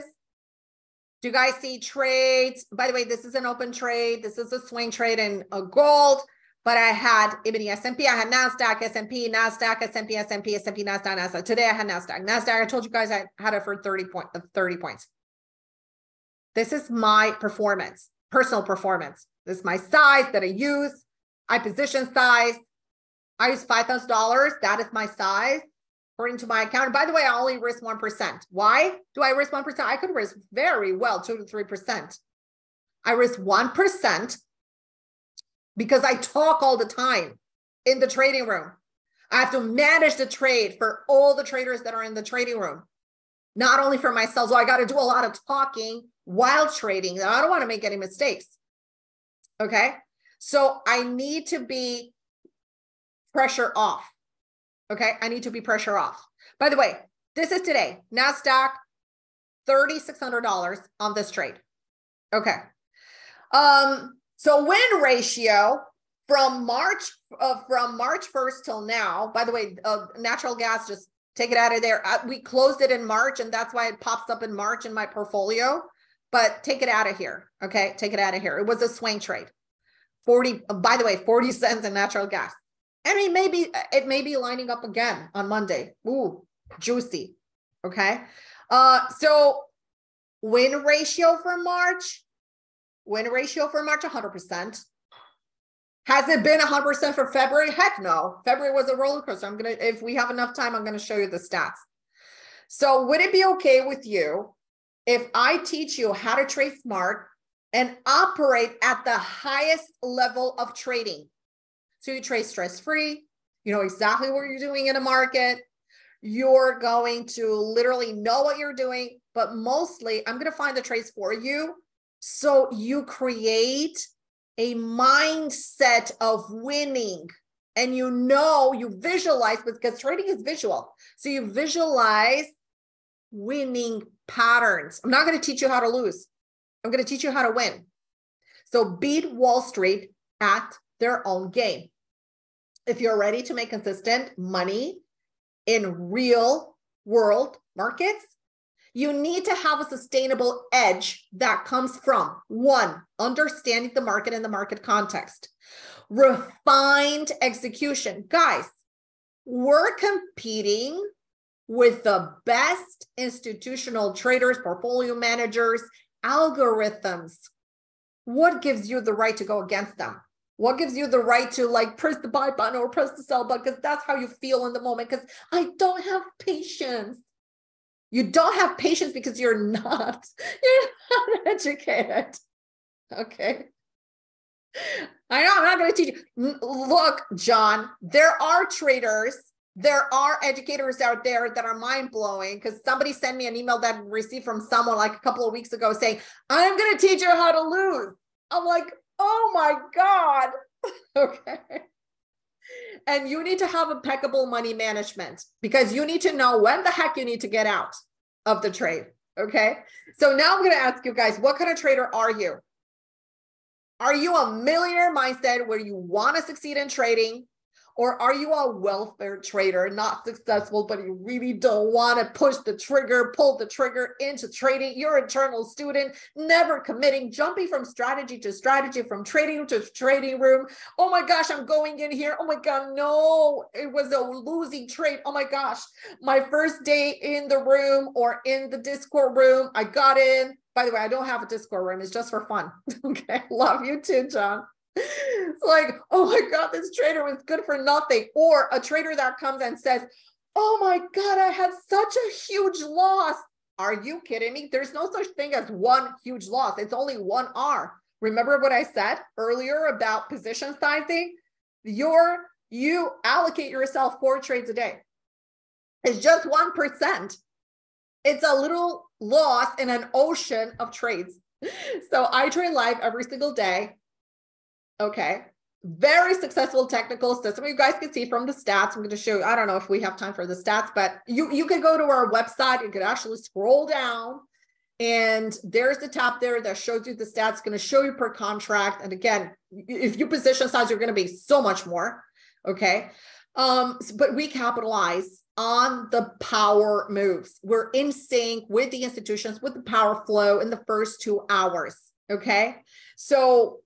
Do you guys see trades? By the way, this is an open trade. This is a swing trade in gold, but I had even S&P, I had NASDAQ, S&P, NASDAQ, S&P, S&P, S&P, NASDAQ, NASDAQ. Today I had NASDAQ. NASDAQ, I told you guys I had it for 30 points. This is my performance. Personal performance. This is my size that I use. I position size. I use $5,000. That is my size according to my account. And by the way, I only risk 1%. Why do I risk 1%? I could risk very well 2 to 3%. I risk 1% because I talk all the time in the trading room. I have to manage the trade for all the traders that are in the trading room, not only for myself. So I got to do a lot of talking while trading. I don't want to make any mistakes. Okay. So I need to be pressure off. Okay. I need to be pressure off. By the way, this is today, NASDAQ, $3,600 on this trade. Okay. So win ratio from March 1st till now, by the way, natural gas, just take it out of there. We closed it in March, and that's why it pops up in March in my portfolio. But take it out of here. Okay. Take it out of here. It was a swing trade. 40 cents in natural gas. And it may be lining up again on Monday. Ooh, juicy. Okay. So win ratio for March, 100%. Has it been 100% for February? Heck no. February was a roller coaster. If we have enough time, I'm going to show you the stats. So would it be okay with you if I teach you how to trade smart and operate at the highest level of trading? So you trade stress-free, you know exactly what you're doing in a market. You're going to literally know what you're doing, but mostly I'm going to find the trades for you. So you create a mindset of winning, and you visualize, because trading is visual. So you visualize winning patterns. I'm not going to teach you how to lose. I'm going to teach you how to win. So beat Wall Street at their own game. If you're ready to make consistent money in real world markets, you need to have a sustainable edge that comes from, one, understanding the market and the market context, refined execution. Guys, we're competing with the best institutional traders, portfolio managers, algorithms. What gives you the right to go against them? What gives you the right to press the buy button or press the sell button? Because that's how you feel in the moment. Because I don't have patience. You don't have patience because you're not educated. Okay. I know, I'm not going to teach you. Look, John, there are traders, there are educators out there that are mind-blowing, because somebody sent me an email that I received from someone like a couple of weeks ago saying, I'm going to teach you how to lose. I'm like, oh my God. Okay. And you need to have impeccable money management, because you need to know when the heck you need to get out of the trade. Okay. So now I'm going to ask you guys, what kind of trader are you? Are you a millionaire mindset where you want to succeed in trading? Or are you a welfare trader, not successful, but you really don't want to push the trigger, pull the trigger into trading? You're an eternal student, never committing, jumping from strategy to strategy, from trading to trading room. Oh my gosh, I'm going in here. Oh my God, no, it was a losing trade. Oh my gosh, my first day in the room or in the Discord room, I got in. By the way, I don't have a Discord room. It's just for fun. Okay, love you too, John. It's like, oh my God, this trader was good for nothing. Or a trader that comes and says, oh my God, I had such a huge loss. Are you kidding me? There's no such thing as one huge loss. It's only one R. Remember what I said earlier about position sizing? You allocate yourself 4 trades a day. It's just 1%. It's a little loss in an ocean of trades. So I trade live every single day. Okay. Very successful technical system. You guys can see from the stats. I'm going to show you, I don't know if we have time for the stats, but you can go to our website. You can actually scroll down and there's the tab there that shows you the stats. It's going to show you per contract. And again, if you position size, you're going to be so much more. Okay. But we capitalize on the power moves. We're in sync with the institutions, with the power flow in the first 2 hours. Okay. So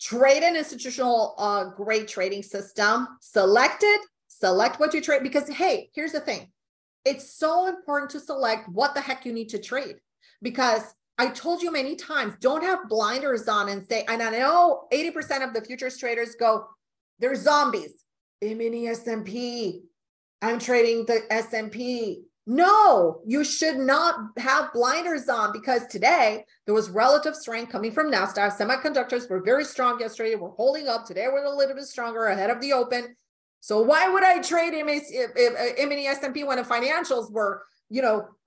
trade an institutional great trading system, select it, select what you trade, because hey, here's the thing. It's so important to select what the heck you need to trade, because I told you many times, don't have blinders on and say, and I know 80% of the futures traders go, they're zombies. E-mini S&P, I'm trading the S&P. No, you should not have blinders on, because today there was relative strength coming from NASDAQ. Semiconductors were very strong yesterday. We're holding up. Today we're a little bit stronger ahead of the open. So why would I trade mini S&P when the financials were,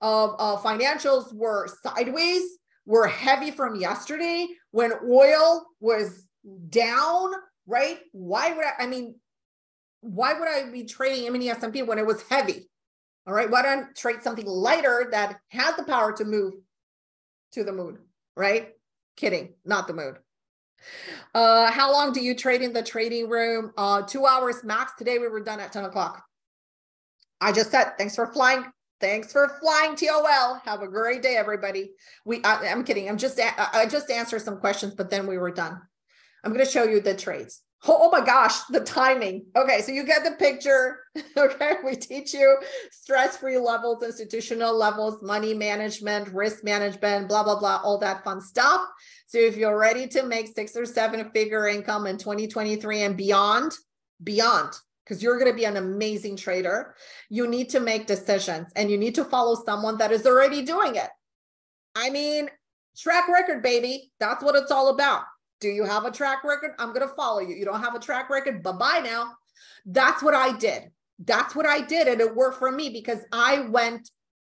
financials were sideways, were heavy from yesterday, when oil was down, right? Why would I be trading mini S&P when it was heavy? All right, why don't I trade something lighter that has the power to move to the moon, right? Kidding, not the moon. How long do you trade in the trading room? 2 hours max. Today we were done at 10 o'clock. I just said, thanks for flying. Thanks for flying, TOL. Have a great day, everybody. I'm kidding. I just answered some questions, but then we were done. I'm going to show you the trades. Oh my gosh, the timing. Okay, so you get the picture. Okay, we teach you stress-free levels, institutional levels, money management, risk management, blah, blah, blah, all that fun stuff. So if you're ready to make 6 or 7 figure income in 2023 and beyond, because you're going to be an amazing trader, you need to make decisions and you need to follow someone that is already doing it. I mean, track record, baby. That's what it's all about. Do you have a track record? I'm going to follow you. You don't have a track record? Bye-bye now. That's what I did. That's what I did. And it worked for me because I went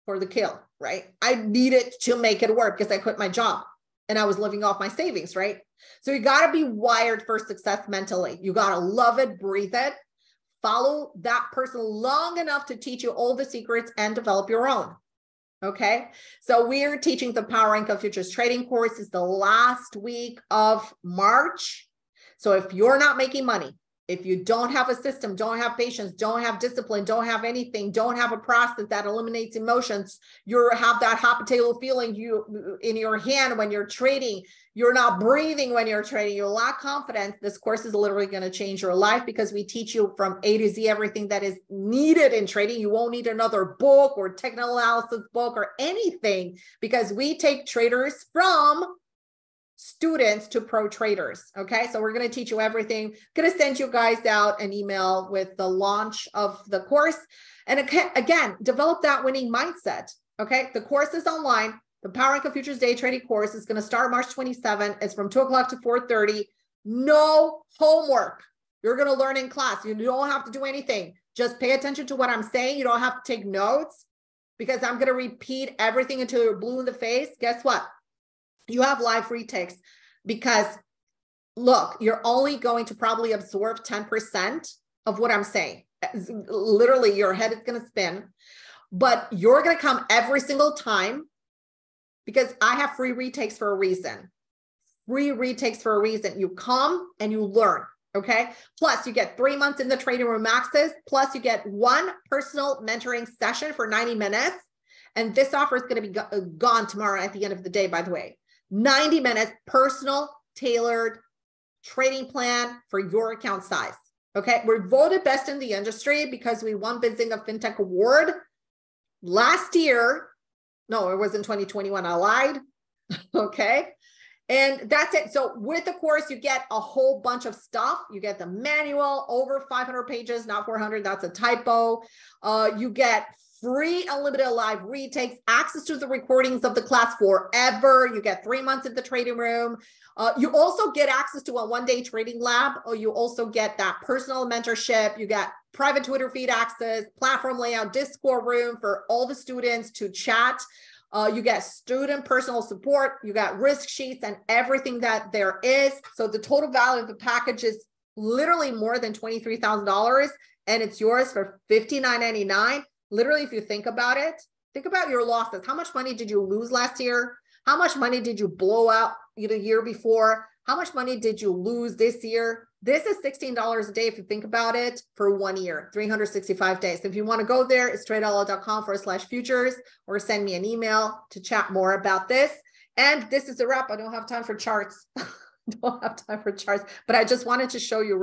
for the kill, right? I needed to make it work because I quit my job and I was living off my savings, right? So you got to be wired for success mentally. You got to love it, breathe it, follow that person long enough to teach you all the secrets and develop your own. Okay, so we're teaching the Power Income Futures Trading course. It's the last week of March. So if you're not making money, if you don't have a system, don't have patience, don't have discipline, don't have anything, don't have a process that eliminates emotions, you have that hot potato feeling in your hand when you're trading, you're not breathing when you're trading, you lack confidence, this course is literally going to change your life because we teach you from A to Z everything that is needed in trading. You won't need another book or technical analysis book or anything because we take traders from students to pro traders. Okay, so we're going to teach you everything. Going to send you guys out an email with the launch of the course. And again, develop that winning mindset. Okay, the course is online. The Power Income Futures Day Trading course is going to start March 27. It's from 2 o'clock to 4:30. No homework. You're going to learn in class. You don't have to do anything. Just pay attention to what I'm saying. You don't have to take notes because I'm going to repeat everything until you're blue in the face. Guess what? You have live retakes because look, you're only going to probably absorb 10% of what I'm saying. Literally, your head is going to spin, but you're going to come every single time because I have free retakes for a reason. Free retakes for a reason. You come and you learn, okay? Plus, you get 3 months in the trading room access. Plus, you get 1 personal mentoring session for 90 minutes. And this offer is going to be gone tomorrow at the end of the day, by the way. 90 minutes, personal, tailored trading plan for your account size. Okay, we're voted best in the industry because we won Benzinga FinTech Award last year. No, it was in 2021. I lied. Okay, and that's it. So with the course, you get a whole bunch of stuff. You get the manual, over 500 pages, not 400. That's a typo. You get free unlimited live retakes, access to the recordings of the class forever. You get 3 months in the trading room. You also get access to a 1-day trading lab, or you also get that personal mentorship. You get private Twitter feed access, platform layout, Discord room for all the students to chat. You get student personal support. You got risk sheets and everything that there is. So the total value of the package is literally more than $23,000, and it's yours for $59.99. Literally, if you think about it, think about your losses. How much money did you lose last year? How much money did you blow out the year before? How much money did you lose this year? This is $16 a day if you think about it for 1 year, 365 days. So if you want to go there, it's TradeOutLoud.com/futures, or send me an email to chat more about this. And this is a wrap. I don't have time for charts. I don't have time for charts, but I just wanted to show you real